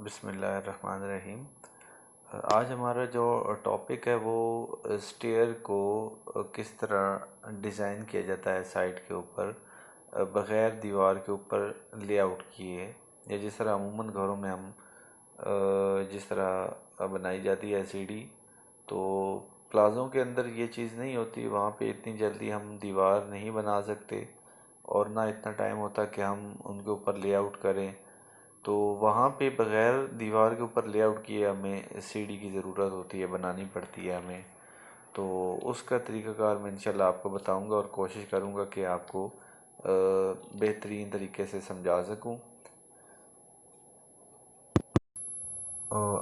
बिस्मिल्लाहिर्रहमानिर्रहीम। आज हमारा जो टॉपिक है वो स्टेयर को किस तरह डिज़ाइन किया जाता है साइड के ऊपर बग़ैर दीवार के ऊपर लेआउट किए, या जिस तरह अमूमन घरों में हम जिस तरह बनाई जाती है सीढ़ी, तो प्लाज़ों के अंदर ये चीज़ नहीं होती। वहाँ पे इतनी जल्दी हम दीवार नहीं बना सकते और ना इतना टाइम होता कि हम उनके ऊपर लेआउट करें। तो वहाँ पे बग़ैर दीवार के ऊपर लेआउट किए हमें सीढ़ी की ज़रूरत होती है, बनानी पड़ती है हमें। तो उसका तरीक़ाकार मैं इंशाल्लाह आपको बताऊंगा और कोशिश करूंगा कि आपको बेहतरीन तरीके से समझा सकूं।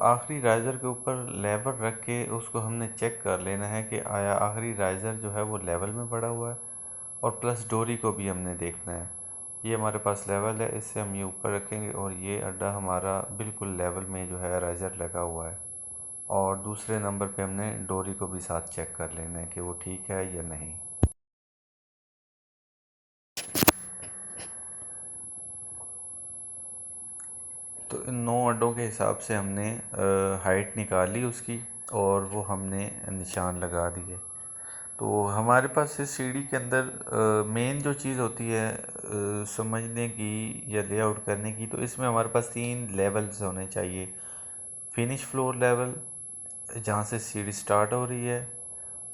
आखिरी राइज़र के ऊपर लेवल रख के उसको हमने चेक कर लेना है कि आया आखिरी राइज़र जो है वो लेवल में पड़ा हुआ है, और प्लस डोरी को भी हमने देखना है। ये हमारे पास लेवल है, इससे हम ये ऊपर रखेंगे और ये अड्डा हमारा बिल्कुल लेवल में जो है राइज़र लगा हुआ है। और दूसरे नंबर पे हमने डोरी को भी साथ चेक कर लेना है कि वो ठीक है या नहीं। तो इन 9 अड्डों के हिसाब से हमने हाइट निकाली उसकी, और वो हमने निशान लगा दिए। तो हमारे पास इस सीढ़ी के अंदर मेन जो चीज़ होती है समझने की या लेआउट करने की, तो इसमें हमारे पास 3 लेवल्स होने चाहिए। फिनिश फ्लोर लेवल जहाँ से सीढ़ी स्टार्ट हो रही है,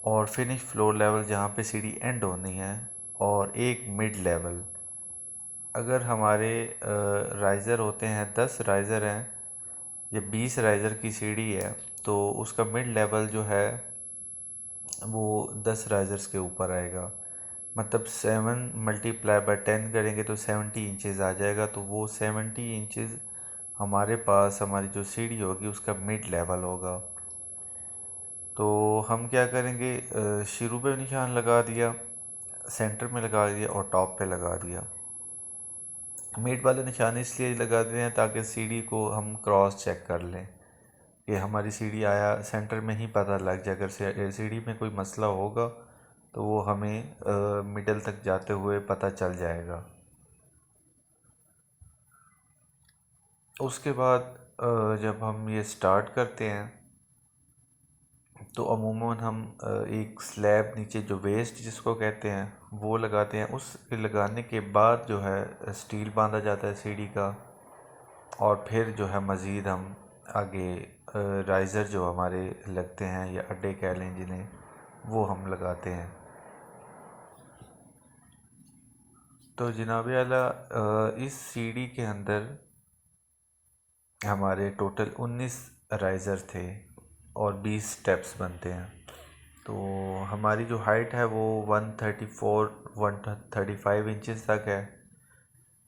और फिनिश फ्लोर लेवल जहाँ पे सीढ़ी एंड होनी है, और एक मिड लेवल। अगर हमारे राइज़र होते हैं 10 राइज़र हैं या 20 राइज़र की सीढ़ी है, तो उसका मिड लेवल जो है वो 10 राइज़र्स के ऊपर आएगा। मतलब 7 मल्टीप्लाई बाय 10 करेंगे तो 70 इंचज़ आ जाएगा। तो वो 70 इंचज़ हमारे पास हमारी जो सीढ़ी होगी उसका मिड लेवल होगा। तो हम क्या करेंगे, शुरू पे निशान लगा दिया, सेंटर में लगा दिया और टॉप पे लगा दिया। मिड वाले निशान इसलिए लगा देते हैं ताकि सीढ़ी को हम क्रॉस चेक कर लें कि हमारी सीढ़ी आया सेंटर में ही पता लग जाए। अगर सीढ़ी में कोई मसला होगा तो वो हमें मिडल तक जाते हुए पता चल जाएगा। उसके बाद जब हम ये स्टार्ट करते हैं तो अमूमन हम एक स्लैब नीचे जो वेस्ट जिसको कहते हैं वो लगाते हैं। उस लगाने के बाद जो है स्टील बांधा जाता है सीढ़ी का, और फिर जो है मज़ीद हम आगे राइज़र जो हमारे लगते हैं या अड्डे कह लें जिन्हें, वो हम लगाते हैं। तो जनाब आला इस सीढ़ी के अंदर हमारे टोटल 19 राइज़र थे और 20 स्टेप्स बनते हैं। तो हमारी जो हाइट है वो 134 135 इंचज़ तक है,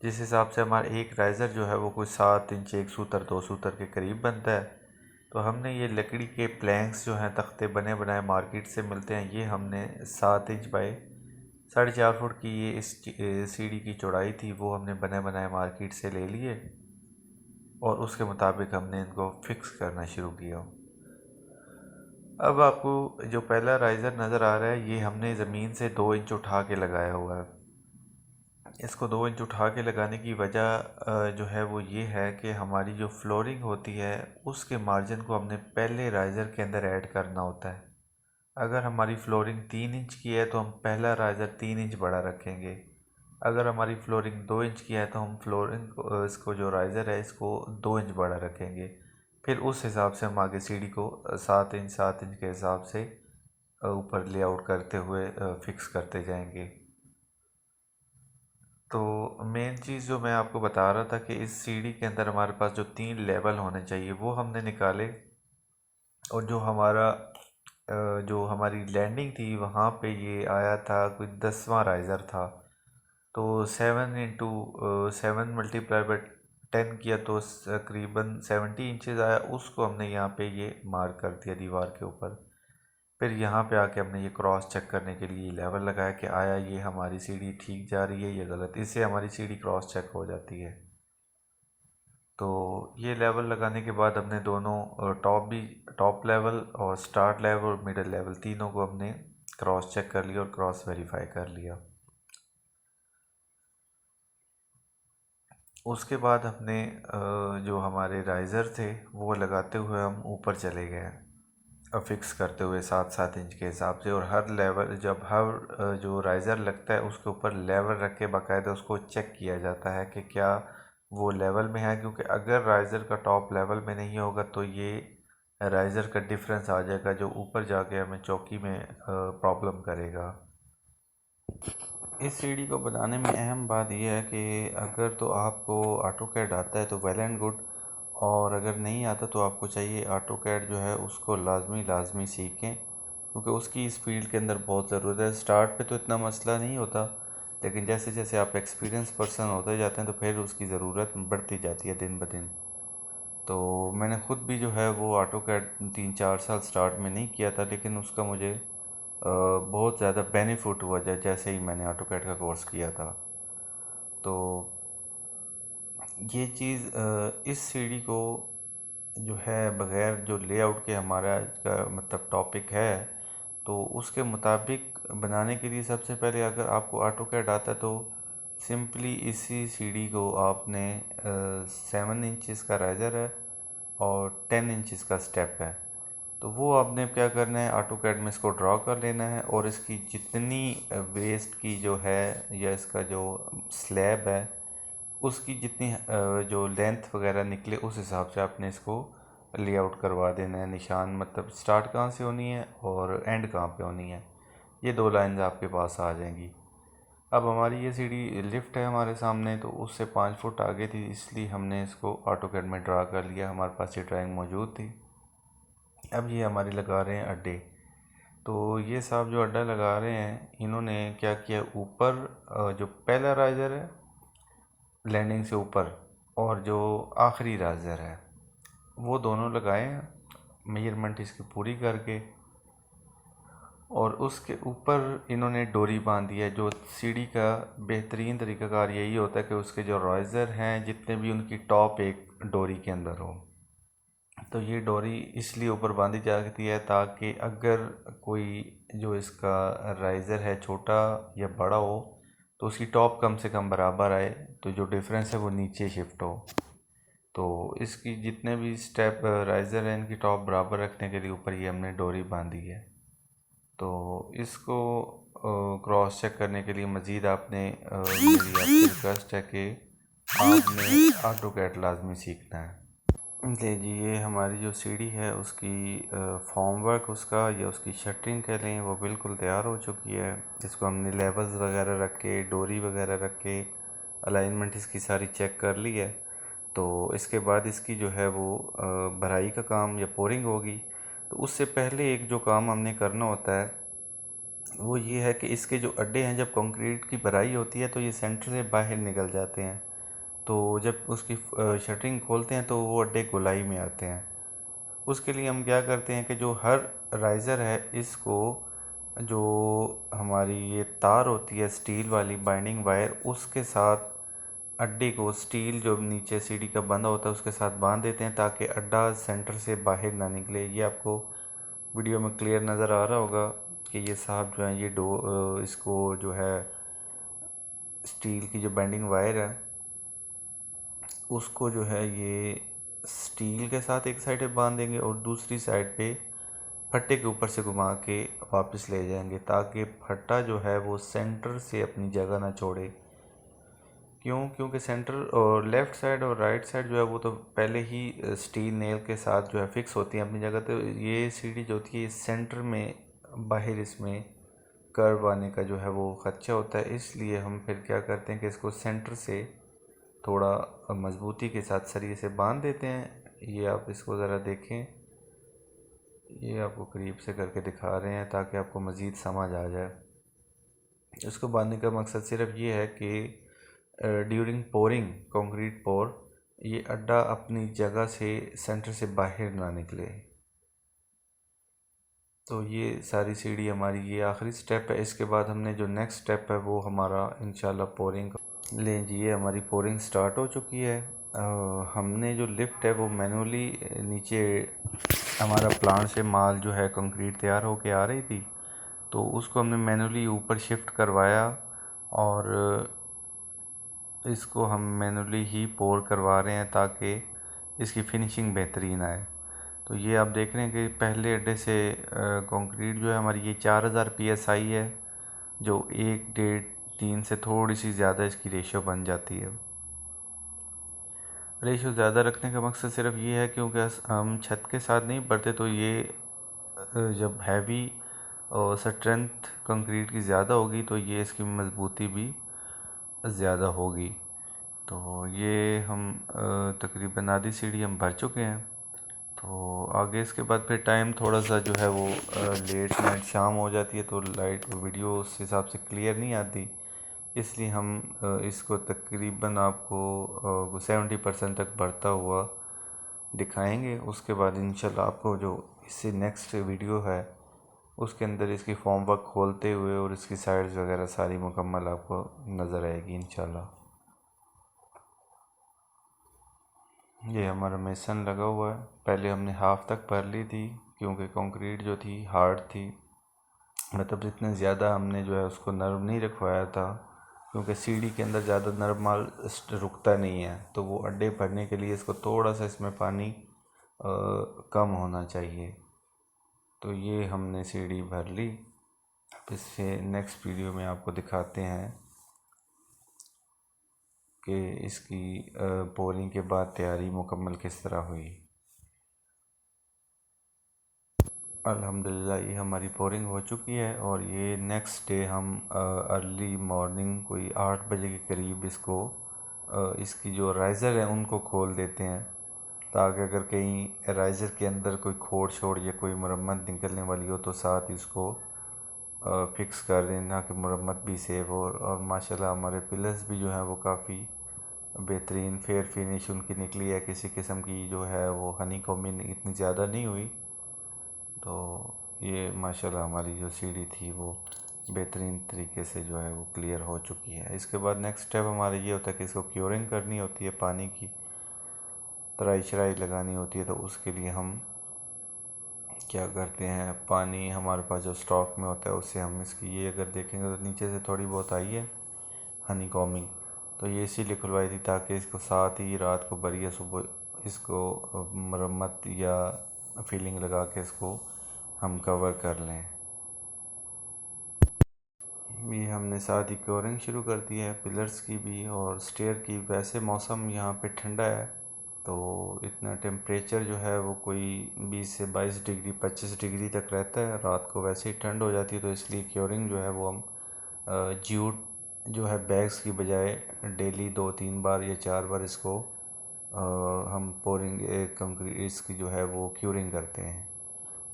जिस हिसाब से हमारा एक राइज़र जो है वो कोई 7 इंच 1 सूतर 2 सूतर के करीब बनता है। तो हमने ये लकड़ी के प्लैंक्स जो हैं तख्ते बने बनाए मार्केट से मिलते हैं, ये हमने 7 इंच बाई 4.5 फुट की ये इस सीढ़ी की चौड़ाई थी, वो हमने बने बनाए मार्केट से ले लिए और उसके मुताबिक हमने इनको फिक्स करना शुरू किया। अब आपको जो पहला राइज़र नज़र आ रहा है ये हमने ज़मीन से 2 इंच उठा के लगाया हुआ है। इसको 2 इंच उठा के लगाने की वजह जो है वो ये है कि हमारी जो फ्लोरिंग होती है उसके मार्जिन को हमने पहले राइज़र के अंदर ऐड करना होता है। अगर हमारी फ्लोरिंग 3 इंच की है तो हम पहला राइज़र 3 इंच बड़ा रखेंगे। अगर हमारी फ्लोरिंग 2 इंच की है तो हम फ्लोरिंग को इसको जो राइज़र है इसको 2 इंच बड़ा रखेंगे। फिर उस हिसाब से हम आगे सीढ़ी को 7 इंच के हिसाब से ऊपर लेआउट करते हुए फिक्स करते जाएंगे। तो मेन चीज़ जो मैं आपको बता रहा था कि इस सीढ़ी के अंदर हमारे पास जो 3 लेवल होने चाहिए वो हमने निकाले, और जो हमारी लैंडिंग थी वहाँ पे ये आया था कोई 10वां राइज़र था। तो 7 मल्टीप्लाई बाय 10 किया तो तकरीबन 70 इंचज़ आया। उसको हमने यहाँ पे ये मार्क कर दिया दीवार के ऊपर। फिर यहाँ पे आके हमने ये क्रॉस चेक करने के लिए लेवल लगाया कि आया ये हमारी सीढ़ी ठीक जा रही है या गलत। इससे हमारी सीढ़ी क्रॉस चेक हो जाती है। तो ये लेवल लगाने के बाद हमने दोनों टॉप लेवल और स्टार्ट लेवल और मिडिल लेवल तीनों को हमने क्रॉस चेक कर लिया और क्रॉस वेरीफाई कर लिया। उसके बाद हमने जो हमारे राइज़र थे वो लगाते हुए हम ऊपर चले गए, फिक्स करते हुए 7-7 इंच के हिसाब से। और हर लेवल, जब हर जो राइज़र लगता है उसके ऊपर लेवल रख के बाकायदा उसको चेक किया जाता है कि क्या वो लेवल में है, क्योंकि अगर राइज़र का टॉप लेवल में नहीं होगा तो ये राइज़र का डिफरेंस आ जाएगा जो ऊपर जाके हमें चौकी में प्रॉब्लम करेगा। इस सीढ़ी को बनाने में अहम बात यह है कि अगर तो आपको ऑटोकैड आता है तो वेल एंड गुड, और अगर नहीं आता तो आपको चाहिए ऑटोकैड जो है उसको लाजमी सीखें, क्योंकि उसकी इस फील्ड के अंदर बहुत ज़रूरत है। स्टार्ट पे तो इतना मसला नहीं होता, लेकिन जैसे जैसे आप एक्सपीरियंस पर्सन होते जाते हैं तो फिर उसकी ज़रूरत बढ़ती जाती है दिन ब दिन। तो मैंने ख़ुद भी जो है वो ऑटोकैड 3-4 साल स्टार्ट में नहीं किया था, लेकिन उसका मुझे बहुत ज़्यादा बेनिफिट हुआ जैसे ही मैंने ऑटोकैड का कोर्स किया था। तो ये चीज़ इस सीढ़ी को जो है बग़ैर जो लेआउट के हमारा आज का मतलब टॉपिक है, तो उसके मुताबिक बनाने के लिए सबसे पहले अगर आपको ऑटोकैड आता है तो सिंपली इसी सीढ़ी को आपने 7 इंचज़ का राइज़र है और 10 इंचज़ का स्टेप है, तो वो आपने क्या करना है, ऑटोकैड में इसको ड्रॉ कर लेना है और इसकी जितनी वेस्ट की जो है या इसका जो स्लैब है उसकी जितनी जो लेंथ वगैरह निकले उस हिसाब से आपने इसको लेआउट करवा देना है। निशान मतलब स्टार्ट कहाँ से होनी है और एंड कहाँ पे होनी है, ये 2 लाइन्स आपके पास आ जाएंगी। अब हमारी ये सीढ़ी लिफ्ट है हमारे सामने, तो उससे 5 फुट आगे थी, इसलिए हमने इसको ऑटोकैड में ड्रा कर लिया, हमारे पास ये ड्राइंग मौजूद थी। अब ये हमारे लगा रहे हैं अड्डे। तो ये साहब जो अड्डा लगा रहे हैं इन्होंने क्या किया, ऊपर जो पहला राइज़र है लैंडिंग से ऊपर और जो आखिरी राइज़र है वो दोनों लगाए हैं मेजरमेंट इसकी पूरी करके, और उसके ऊपर इन्होंने डोरी बांधी है। जो सीढ़ी का बेहतरीन तरीक़ाकार यही होता है कि उसके जो राइज़र हैं जितने भी उनकी टॉप एक डोरी के अंदर हो। तो ये डोरी इसलिए ऊपर बांधी जाती है ताकि अगर कोई जो इसका राइज़र है छोटा या बड़ा हो तो उसकी टॉप कम से कम बराबर आए, तो जो डिफरेंस है वो नीचे शिफ्ट हो। तो इसकी जितने भी स्टेप राइज़र हैं इनकी टॉप बराबर रखने के लिए ऊपर ये हमने डोरी बांधी है। तो इसको क्रॉस चेक करने के लिए मज़ीद आपने मेरी आपसे रिक्वेस्ट है कि आपने ऑटोकैड लाजमी सीखना है। ले जी, ये हमारी जो सीढ़ी है उसकी फॉर्म वर्क उसका या उसकी शटरिंग कह लें वो बिल्कुल तैयार हो चुकी है। इसको हमने लेवल्स वगैरह रख के, डोरी वगैरह रख के, अलाइनमेंट इसकी सारी चेक कर ली है। तो इसके बाद इसकी जो है वो भराई का काम या पोरिंग होगी। तो उससे पहले एक जो काम हमने करना होता है वो ये है कि इसके जो अड्डे हैं, जब कंक्रीट की भराई होती है तो ये सेंटर से बाहर निकल जाते हैं, तो जब उसकी शटरिंग खोलते हैं तो वो अड्डे गोलाई में आते हैं। उसके लिए हम क्या करते हैं कि जो हर राइज़र है इसको जो हमारी ये तार होती है स्टील वाली बाइंडिंग वायर, उसके साथ अड्डे को स्टील जो नीचे सीढ़ी का बंधा होता है उसके साथ बांध देते हैं ताकि अड्डा सेंटर से बाहर ना निकले। ये आपको वीडियो में क्लियर नज़र आ रहा होगा कि ये साहब जो है ये इसको जो है स्टील की जो बाइंडिंग वायर है उसको जो है ये स्टील के साथ एक साइड पे बांध देंगे और दूसरी साइड पे फट्टे के ऊपर से घुमा के वापस ले जाएंगे, ताकि फट्टा जो है वो सेंटर से अपनी जगह ना छोड़े। क्योंकि सेंटर और लेफ़्ट साइड और राइट साइड जो है वो तो पहले ही स्टील नेल के साथ जो है फिक्स होती हैं अपनी जगह। तो ये सीढ़ी जो होती है सेंटर में बाहर इसमें कर्व आने का जो है वो खदशा होता है, इसलिए हम फिर क्या करते हैं कि इसको सेंटर से थोड़ा मजबूती के साथ सरिये से बांध देते हैं। ये आप इसको ज़रा देखें, ये आपको करीब से करके दिखा रहे हैं ताकि आपको मज़ीद समझ आ जाए। इसको बांधने का मकसद सिर्फ ये है कि ड्यूरिंग पोरिंग कंक्रीट पोर ये अड्डा अपनी जगह से सेंटर से बाहर ना निकले। तो ये सारी सीढ़ी हमारी ये आखिरी स्टेप है। इसके बाद हमने जो नेक्स्ट स्टेप है वो हमारा इंशाल्लाह पोरिंग लें जी। ये हमारी पोरिंग स्टार्ट हो चुकी है। हमने जो लिफ्ट है वो मैनुअली नीचे हमारा प्लांट से माल जो है कंक्रीट तैयार होके आ रही थी, तो उसको हमने मैनुअली ऊपर शिफ्ट करवाया और इसको हम मैनुअली ही पोर करवा रहे हैं ताकि इसकी फिनिशिंग बेहतरीन आए। तो ये आप देख रहे हैं कि पहले अड्डे से कंक्रीट जो है हमारी ये 4000 PSI है, जो 1.5-3 से थोड़ी सी ज़्यादा इसकी रेशो बन जाती है। रेशो ज़्यादा रखने का मकसद सिर्फ ये है क्योंकि हम छत के साथ नहीं भरते, तो ये जब हैवी और स्ट्रेंथ कंक्रीट की ज़्यादा होगी तो ये इसकी मजबूती भी ज़्यादा होगी। तो ये हम तकरीबन आधी सीढ़ी हम भर चुके हैं। तो आगे इसके बाद फिर टाइम थोड़ा सा जो है वो लेट नाइट शाम हो जाती है, तो लाइट वीडियो उस हिसाब से क्लियर नहीं आती, इसलिए हम इसको तकरीबन आपको 70% तक बढ़ता हुआ दिखाएंगे। उसके बाद इंशाल्लाह आपको जो इससे नेक्स्ट वीडियो है उसके अंदर इसकी फॉर्म वर्क खोलते हुए और इसकी साइड्स वगैरह सारी मुकम्मल आपको नज़र आएगी इंशाल्लाह। ये हमारा मेसन लगा हुआ है। पहले हमने हाफ तक भर ली थी क्योंकि कंक्रीट जो थी हार्ड थी, मतलब इतने ज़्यादा हमने जो है उसको नरम नहीं रखवाया था क्योंकि सीढ़ी के अंदर ज़्यादा नरम माल रुकता नहीं है, तो वो अड्डे भरने के लिए इसको थोड़ा सा इसमें पानी कम होना चाहिए। तो ये हमने सीढ़ी भर ली। अब इससे नेक्स्ट वीडियो में आपको दिखाते हैं कि इसकी पोरिंग के बाद तैयारी मुकम्मल किस तरह हुई। अल्हम्दुलिल्लाह ये हमारी पोरिंग हो चुकी है और ये नेक्स्ट डे हम अर्ली मॉर्निंग कोई 8 बजे के करीब इसको इसकी जो राइज़र है उनको खोल देते हैं, ताकि अगर कहीं राइज़र के अंदर कोई खोड़ छोड़ या कोई मरम्मत निकलने वाली हो तो साथ इसको फिक्स कर देना कि मरम्मत भी सेव हो। और माशाल्लाह हमारे पिलर्स भी जो हैं वो काफ़ी बेहतरीन फेयर फिनिश उनकी निकली है, किसी किस्म की जो है वो हनी कॉम्बिंग इतनी ज़्यादा नहीं हुई। तो ये माशाल्लाह हमारी जो सीढ़ी थी वो बेहतरीन तरीके से जो है वो क्लियर हो चुकी है। इसके बाद नेक्स्ट स्टेप हमारा ये होता है कि इसको क्योरिंग करनी होती है, पानी की तराई शराई लगानी होती है। तो उसके लिए हम क्या करते हैं, पानी हमारे पास जो स्टॉक में होता है उससे हम इसकी ये अगर देखेंगे तो नीचे से थोड़ी बहुत आई है हनी कॉमिंग, तो ये इसीलिए खुलवाई थी ताकि इसको साथ ही रात को भरिए सुबह इसको मरम्मत या फीलिंग लगा के इसको हम कवर कर लें। ये हमने साथ ही क्योरिंग शुरू कर दी है पिलर्स की भी और स्टेयर की। वैसे मौसम यहाँ पे ठंडा है तो इतना टेम्परेचर जो है वो कोई 20 से 22 डिग्री 25 डिग्री तक रहता है। रात को वैसे ही ठंड हो जाती है, तो इसलिए क्योरिंग जो है वो हम जूट जो है बैग्स की बजाय डेली 2-3 बार या 4 बार इसको हम पोरिंग कंक्रीट इसकी जो है वो क्यूरिंग करते हैं।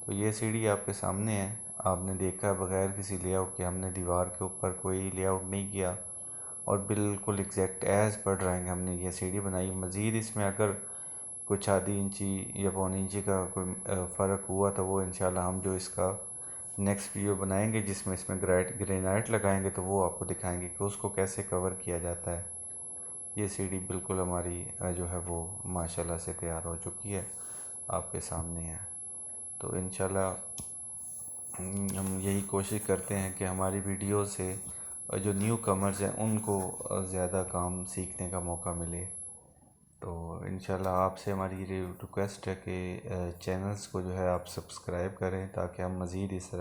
तो ये सीढ़ी आपके सामने है, आपने देखा बगैर किसी लेआउट के, हमने दीवार के ऊपर कोई लेआउट नहीं किया और बिल्कुल एग्जैक्ट एज पर ड्राइंग हमने ये सीढ़ी बनाई। मज़ीद इसमें अगर कुछ आधी इंची या पौनी इंची का कोई फ़र्क हुआ तो वो इंशाल्लाह हम जो इसका नेक्स्ट वीडियो बनाएंगे जिसमें इसमें ग्रेनाइट लगाएंगे तो वो आपको दिखाएंगे कि उसको कैसे कवर किया जाता है। ये सीढ़ी बिल्कुल हमारी जो है वो माशाल्लाह से तैयार हो चुकी है, आपके सामने है। तो इंशाल्लाह हम यही कोशिश करते हैं कि हमारी वीडियो से जो न्यू कमर्स हैं उनको ज़्यादा काम सीखने का मौका मिले। तो इंशाल्लाह आपसे हमारी ये रिक्वेस्ट है कि चैनल्स को जो है आप सब्सक्राइब करें ताकि हम मज़ीद इस तरह